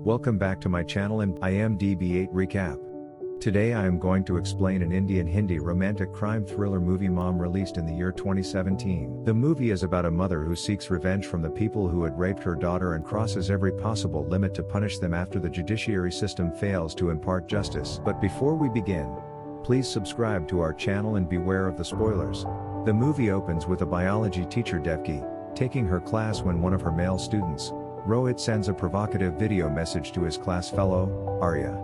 Welcome back to my channel and IMDb 8 recap. Today I am going to explain an Indian Hindi romantic crime thriller movie Mom, released in the year 2017. The movie is about a mother who seeks revenge from the people who had raped her daughter and crosses every possible limit to punish them after the judiciary system fails to impart justice. But before we begin, please subscribe to our channel and beware of the spoilers. The movie opens with a biology teacher Devki taking her class when one of her male students, Rohit, sends a provocative video message to his class fellow, Arya.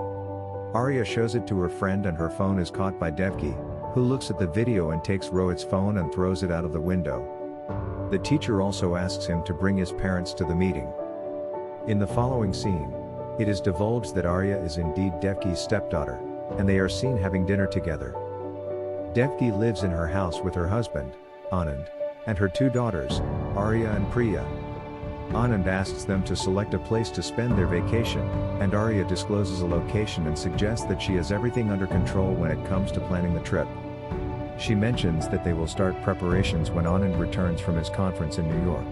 Arya shows it to her friend and her phone is caught by Devki, who looks at the video and takes Rohit's phone and throws it out of the window. The teacher also asks him to bring his parents to the meeting. In the following scene, it is divulged that Arya is indeed Devki's stepdaughter, and they are seen having dinner together. Devki lives in her house with her husband, Anand, and her two daughters, Arya and Priya. Anand asks them to select a place to spend their vacation, and Arya discloses a location and suggests that she has everything under control when it comes to planning the trip. She mentions that they will start preparations when Anand returns from his conference in New York.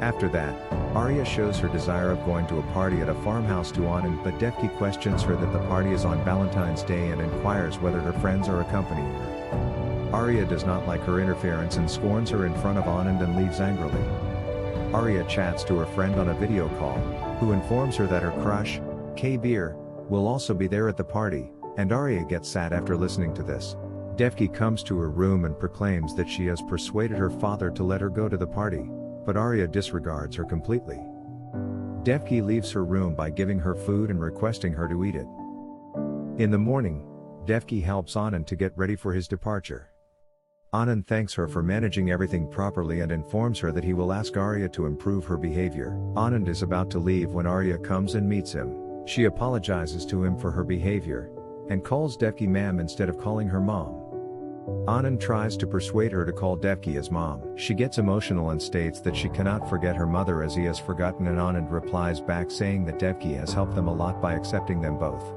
After that, Arya shows her desire of going to a party at a farmhouse to Anand, but Devki questions her that the party is on Valentine's Day and inquires whether her friends are accompanying her. Arya does not like her interference and scorns her in front of Anand and leaves angrily. Arya chats to her friend on a video call, who informs her that her crush, Kabir, will also be there at the party, and Arya gets sad after listening to this. Devki comes to her room and proclaims that she has persuaded her father to let her go to the party, but Arya disregards her completely. Devki leaves her room by giving her food and requesting her to eat it. In the morning, Devki helps Anand to get ready for his departure. Anand thanks her for managing everything properly and informs her that he will ask Arya to improve her behavior. Anand is about to leave when Arya comes and meets him. She apologizes to him for her behavior, and calls Devki ma'am instead of calling her mom. Anand tries to persuade her to call Devki as mom. She gets emotional and states that she cannot forget her mother as he has forgotten, and Anand replies back saying that Devki has helped them a lot by accepting them both.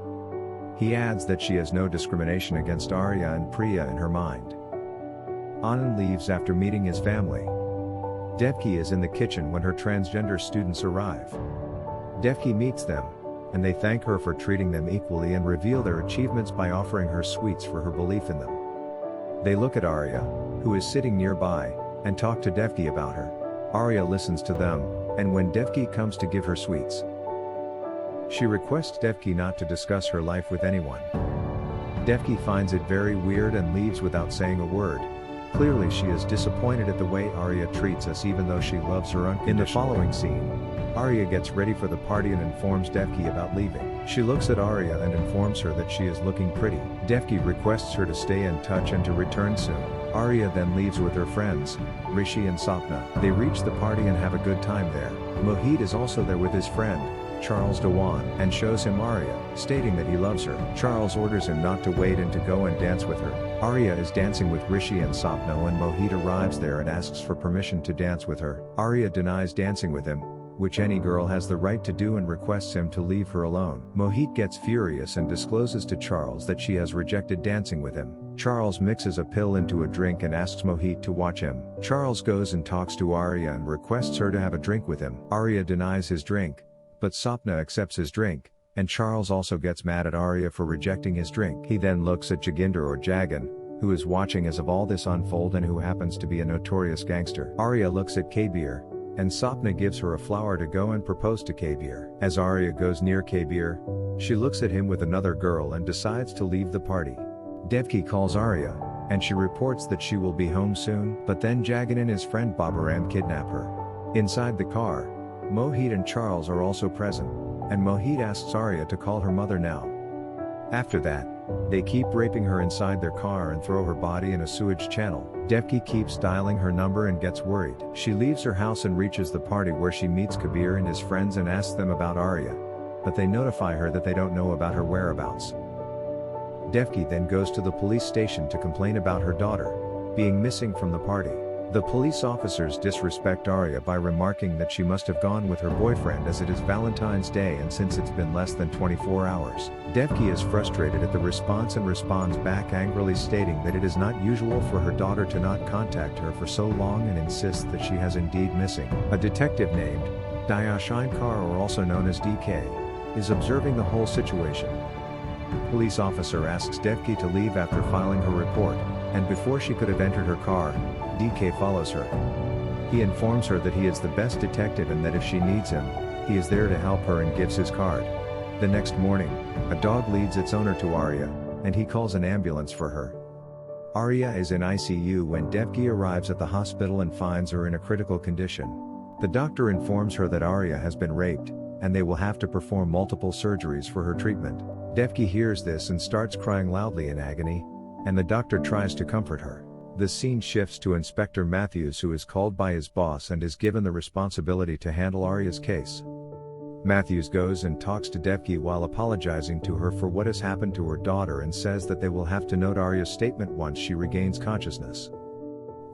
He adds that she has no discrimination against Arya and Priya in her mind. Anand leaves after meeting his family. Devki is in the kitchen when her transgender students arrive. Devki meets them, and they thank her for treating them equally and reveal their achievements by offering her sweets for her belief in them. They look at Arya, who is sitting nearby, and talk to Devki about her. Arya listens to them, and when Devki comes to give her sweets, she requests Devki not to discuss her life with anyone. Devki finds it very weird and leaves without saying a word. Clearly she is disappointed at the way Arya treats us even though she loves her unconditionally. In the following scene, Arya gets ready for the party and informs Devki about leaving. She looks at Arya and informs her that she is looking pretty. Devki requests her to stay in touch and to return soon. Arya then leaves with her friends, Rishi and Sapna. They reach the party and have a good time there. Mohit is also there with his friend, Charles Dewan, and shows him Arya, stating that he loves her. Charles orders him not to wait and to go and dance with her. Arya is dancing with Rishi and Sapna when Mohit arrives there and asks for permission to dance with her. Arya denies dancing with him, which any girl has the right to do, and requests him to leave her alone. Mohit gets furious and discloses to Charles that she has rejected dancing with him. Charles mixes a pill into a drink and asks Mohit to watch him. Charles goes and talks to Arya and requests her to have a drink with him. Arya denies his drink, but Sapna accepts his drink, and Charles also gets mad at Arya for rejecting his drink. He then looks at Jaginder or Jagan, who is watching as of all this unfold and who happens to be a notorious gangster. Arya looks at Kabir, and Sapna gives her a flower to go and propose to Kabir. As Arya goes near Kabir, she looks at him with another girl and decides to leave the party. Devki calls Arya, and she reports that she will be home soon, but then Jagan and his friend Babaram kidnap her. Inside the car, Mohit and Charles are also present, and Mohit asks Arya to call her mother now. After that, they keep raping her inside their car and throw her body in a sewage channel. Devki keeps dialing her number and gets worried. She leaves her house and reaches the party where she meets Kabir and his friends and asks them about Arya, but they notify her that they don't know about her whereabouts. Devki then goes to the police station to complain about her daughter being missing from the party. The police officers disrespect Arya by remarking that she must have gone with her boyfriend as it is Valentine's Day and since it's been less than 24 hours. Devki is frustrated at the response and responds back angrily stating that it is not usual for her daughter to not contact her for so long and insists that she has indeed missing. A detective named Daya Shankar, or also known as DK, is observing the whole situation. Police officer asks Devki to leave after filing her report, and before she could have entered her car, DK follows her. He informs her that he is the best detective and that if she needs him, he is there to help her, and gives his card. The next morning, a dog leads its owner to Arya, and he calls an ambulance for her. Arya is in ICU when Devki arrives at the hospital and finds her in a critical condition. The doctor informs her that Arya has been raped, and they will have to perform multiple surgeries for her treatment. Devki hears this and starts crying loudly in agony, and the doctor tries to comfort her. The scene shifts to Inspector Matthews, who is called by his boss and is given the responsibility to handle Arya's case. Matthews goes and talks to Devki while apologizing to her for what has happened to her daughter, and says that they will have to note Arya's statement once she regains consciousness.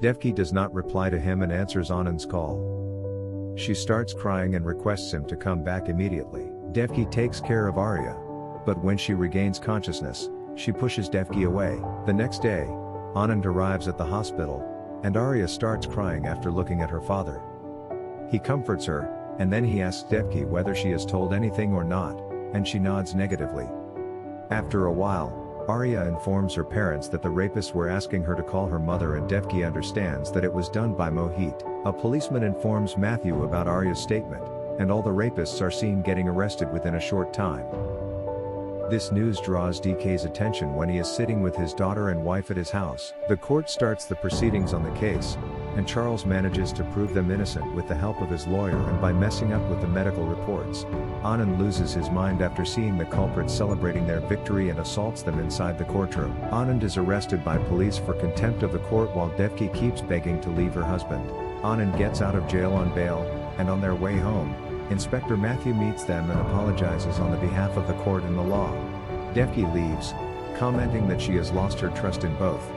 Devki does not reply to him and answers Anand's call. She starts crying and requests him to come back immediately. Devki takes care of Arya, but when she regains consciousness, she pushes Devki away. The next day, Anand arrives at the hospital, and Arya starts crying after looking at her father. He comforts her, and then he asks Devki whether she has told anything or not, and she nods negatively. After a while, Arya informs her parents that the rapists were asking her to call her mother, and Devki understands that it was done by Mohit. A policeman informs Matthew about Arya's statement, and all the rapists are seen getting arrested within a short time. This news draws DK's attention when he is sitting with his daughter and wife at his house. The court starts the proceedings on the case, and Charles manages to prove them innocent with the help of his lawyer and by messing up with the medical reports. Anand loses his mind after seeing the culprits celebrating their victory and assaults them inside the courtroom. Anand is arrested by police for contempt of the court while Devki keeps begging to leave her husband. Anand gets out of jail on bail, and on their way home, Inspector Matthew meets them and apologizes on the behalf of the court and the law. Devki leaves, commenting that she has lost her trust in both.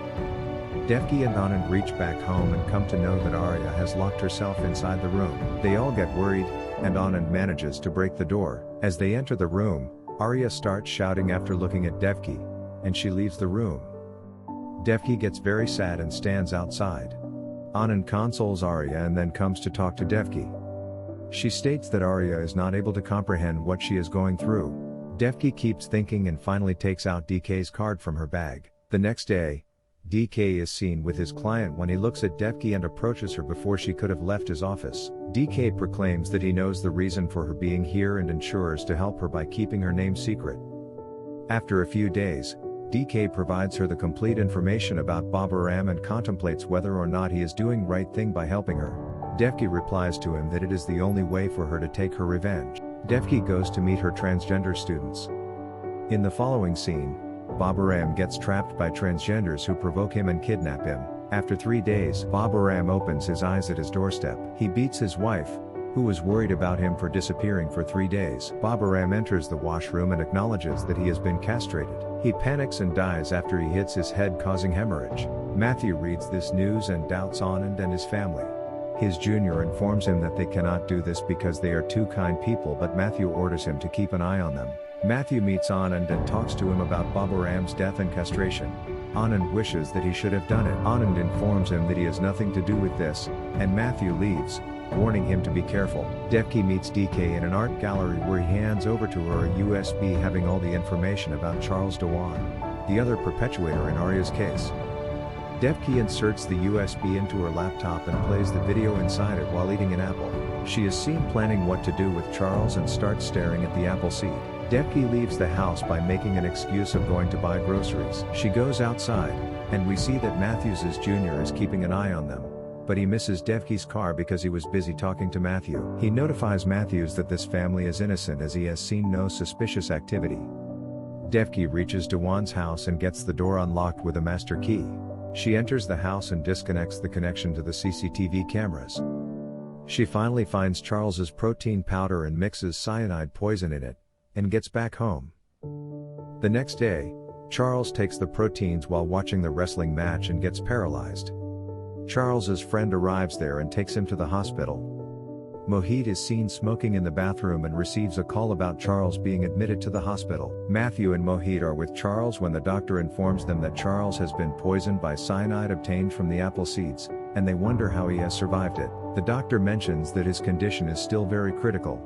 Devki and Anand reach back home and come to know that Arya has locked herself inside the room. They all get worried, and Anand manages to break the door. As they enter the room, Arya starts shouting after looking at Devki, and she leaves the room. Devki gets very sad and stands outside. Anand consoles Arya and then comes to talk to Devki. She states that Arya is not able to comprehend what she is going through. Devki keeps thinking and finally takes out DK's card from her bag. The next day, DK is seen with his client when he looks at Devki and approaches her before she could have left his office. DK proclaims that he knows the reason for her being here and ensures to help her by keeping her name secret. After a few days, DK provides her the complete information about Baburam and contemplates whether or not he is doing right thing by helping her. Devki replies to him that it is the only way for her to take her revenge. Devki goes to meet her transgender students. In the following scene, Baburam gets trapped by transgenders who provoke him and kidnap him. After 3 days, Baburam opens his eyes at his doorstep. He beats his wife, who was worried about him for disappearing for 3 days. Baburam enters the washroom and acknowledges that he has been castrated. He panics and dies after he hits his head, causing hemorrhage. Matthew reads this news and doubts Anand and his family. His junior informs him that they cannot do this because they are two kind people, but Matthew orders him to keep an eye on them. Matthew meets Anand and talks to him about Baburam's death and castration. Anand wishes that he should have done it. Anand informs him that he has nothing to do with this, and Matthew leaves, warning him to be careful. Devki meets DK in an art gallery where he hands over to her a USB having all the information about Charles Dewan, the other perpetuator in Arya's case. Devki inserts the USB into her laptop and plays the video inside it while eating an apple. She is seen planning what to do with Charles and starts staring at the apple seed. Devki leaves the house by making an excuse of going to buy groceries. She goes outside, and we see that Matthews' junior is keeping an eye on them, but he misses Devki's car because he was busy talking to Matthew. He notifies Matthews that this family is innocent as he has seen no suspicious activity. Devki reaches Dewan's house and gets the door unlocked with a master key. She enters the house and disconnects the connection to the CCTV cameras. She finally finds Charles's protein powder and mixes cyanide poison in it, and gets back home. The next day, Charles takes the proteins while watching the wrestling match and gets paralyzed. Charles's friend arrives there and takes him to the hospital. Mohit is seen smoking in the bathroom and receives a call about Charles being admitted to the hospital. Matthew and Mohit are with Charles when the doctor informs them that Charles has been poisoned by cyanide obtained from the apple seeds, and they wonder how he has survived it. The doctor mentions that his condition is still very critical.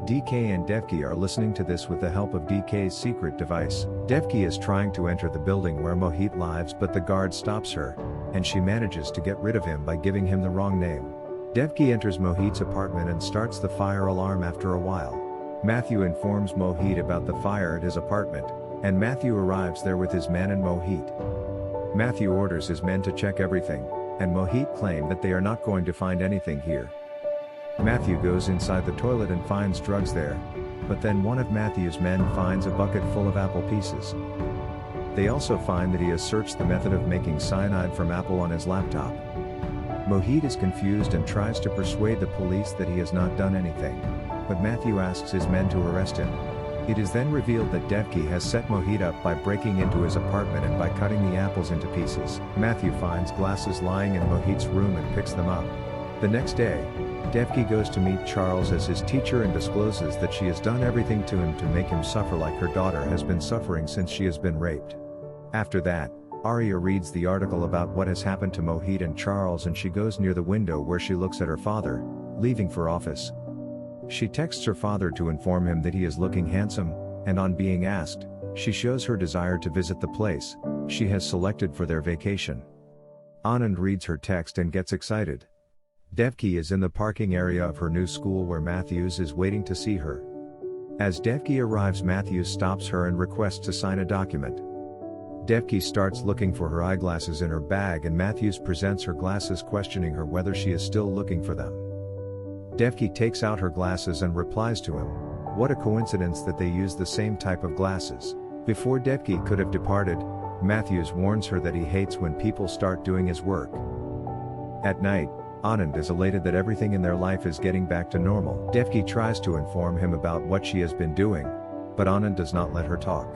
DK and Devki are listening to this with the help of DK's secret device. Devki is trying to enter the building where Mohit lives, but the guard stops her, and she manages to get rid of him by giving him the wrong name. Devki enters Mohit's apartment and starts the fire alarm after a while. Matthew informs Mohit about the fire at his apartment, and Matthew arrives there with his men and Mohit. Matthew orders his men to check everything, and Mohit claim that they are not going to find anything here. Matthew goes inside the toilet and finds drugs there, but then one of Matthew's men finds a bucket full of apple pieces. They also find that he has searched the method of making cyanide from apple on his laptop. Mohit is confused and tries to persuade the police that he has not done anything, but Matthew asks his men to arrest him. It is then revealed that Devki has set Mohit up by breaking into his apartment and by cutting the apples into pieces. Matthew finds glasses lying in Mohit's room and picks them up. The next day, Devki goes to meet Charles as his teacher and discloses that she has done everything to him to make him suffer like her daughter has been suffering since she has been raped. After that, Arya reads the article about what has happened to Mohit and Charles, and she goes near the window where she looks at her father, leaving for office. She texts her father to inform him that he is looking handsome, and on being asked, she shows her desire to visit the place she has selected for their vacation. Anand reads her text and gets excited. Devki is in the parking area of her new school where Matthews is waiting to see her. As Devki arrives, Matthews stops her and requests to sign a document. Devki starts looking for her eyeglasses in her bag, and Matthews presents her glasses, questioning her whether she is still looking for them. Devki takes out her glasses and replies to him, "What a coincidence that they use the same type of glasses." Before Devki could have departed, Matthews warns her that he hates when people start doing his work. At night, Anand is elated that everything in their life is getting back to normal. Devki tries to inform him about what she has been doing, but Anand does not let her talk.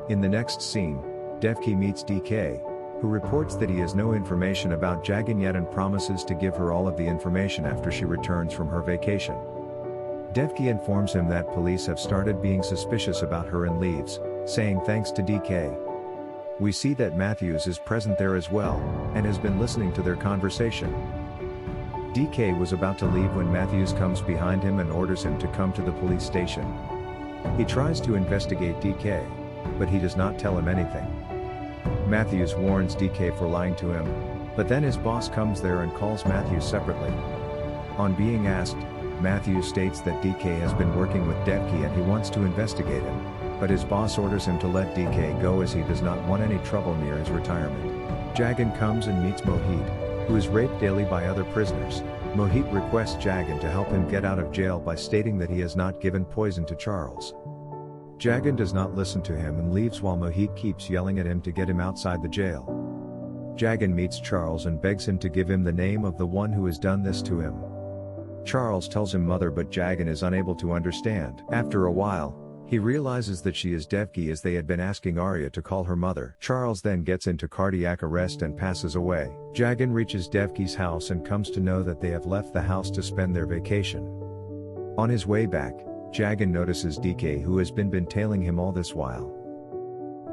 In the next scene, Devki meets DK, who reports that he has no information about Jagan yet and promises to give her all of the information after she returns from her vacation. Devki informs him that police have started being suspicious about her and leaves, saying thanks to DK. We see that Matthews is present there as well, and has been listening to their conversation. DK was about to leave when Matthews comes behind him and orders him to come to the police station. He tries to investigate DK, but he does not tell him anything. Matthews warns DK for lying to him, but then his boss comes there and calls Matthews separately. On being asked, Matthews states that DK has been working with Devki and he wants to investigate him, but his boss orders him to let DK go as he does not want any trouble near his retirement. Jagan comes and meets Mohit, who is raped daily by other prisoners. Mohit requests Jagan to help him get out of jail by stating that he has not given poison to Charles. Jagan does not listen to him and leaves while Mohit keeps yelling at him to get him outside the jail. Jagan meets Charles and begs him to give him the name of the one who has done this to him. Charles tells him mother, but Jagan is unable to understand. After a while, he realizes that she is Devki as they had been asking Arya to call her mother. Charles then gets into cardiac arrest and passes away. Jagan reaches Devki's house and comes to know that they have left the house to spend their vacation. On his way back, Jagan notices DK, who has been tailing him all this while.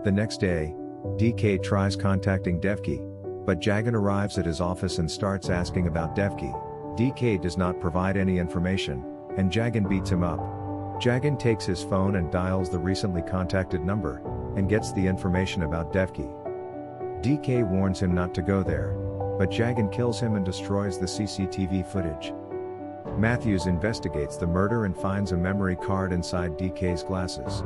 The next day, DK tries contacting Devki, but Jagan arrives at his office and starts asking about Devki. DK does not provide any information, and Jagan beats him up. Jagan takes his phone and dials the recently contacted number, and gets the information about Devki. DK warns him not to go there, but Jagan kills him and destroys the CCTV footage. Matthews investigates the murder and finds a memory card inside DK's glasses.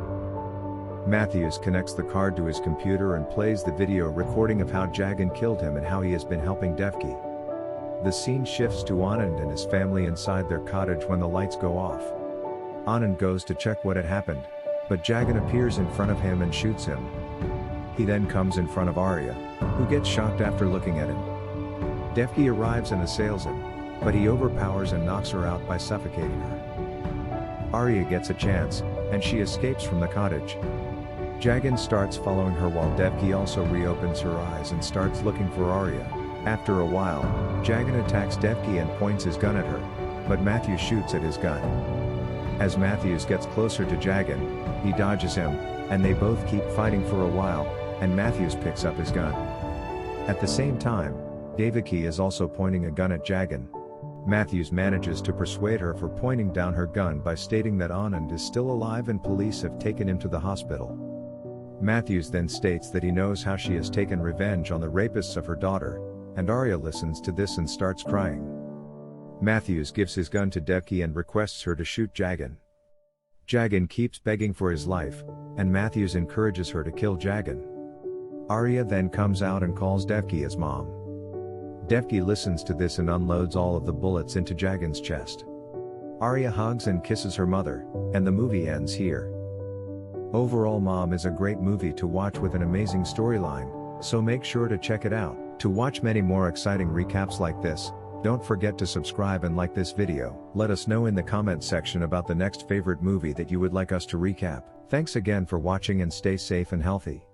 Matthews connects the card to his computer and plays the video recording of how Jagan killed him and how he has been helping Devki. The scene shifts to Anand and his family inside their cottage when the lights go off. Anand goes to check what had happened, but Jagan appears in front of him and shoots him. He then comes in front of Arya, who gets shocked after looking at him. Devki arrives and assails him, but he overpowers and knocks her out by suffocating her. Arya gets a chance, and she escapes from the cottage. Jagan starts following her while Devki also reopens her eyes and starts looking for Arya. After a while, Jagan attacks Devki and points his gun at her, but Matthews shoots at his gun. As Matthews gets closer to Jagan, he dodges him, and they both keep fighting for a while, and Matthews picks up his gun. At the same time, Devaki is also pointing a gun at Jagan. Matthews manages to persuade her for pointing down her gun by stating that Anand is still alive and police have taken him to the hospital. Matthews then states that he knows how she has taken revenge on the rapists of her daughter, and Arya listens to this and starts crying. Matthews gives his gun to Devaki and requests her to shoot Jagan. Jagan keeps begging for his life, and Matthews encourages her to kill Jagan. Arya then comes out and calls Devaki as mom. Devaki listens to this and unloads all of the bullets into Jagan's chest. Arya hugs and kisses her mother, and the movie ends here. Overall, Mom is a great movie to watch with an amazing storyline, so make sure to check it out. To watch many more exciting recaps like this, don't forget to subscribe and like this video. Let us know in the comment section about the next favorite movie that you would like us to recap. Thanks again for watching and stay safe and healthy.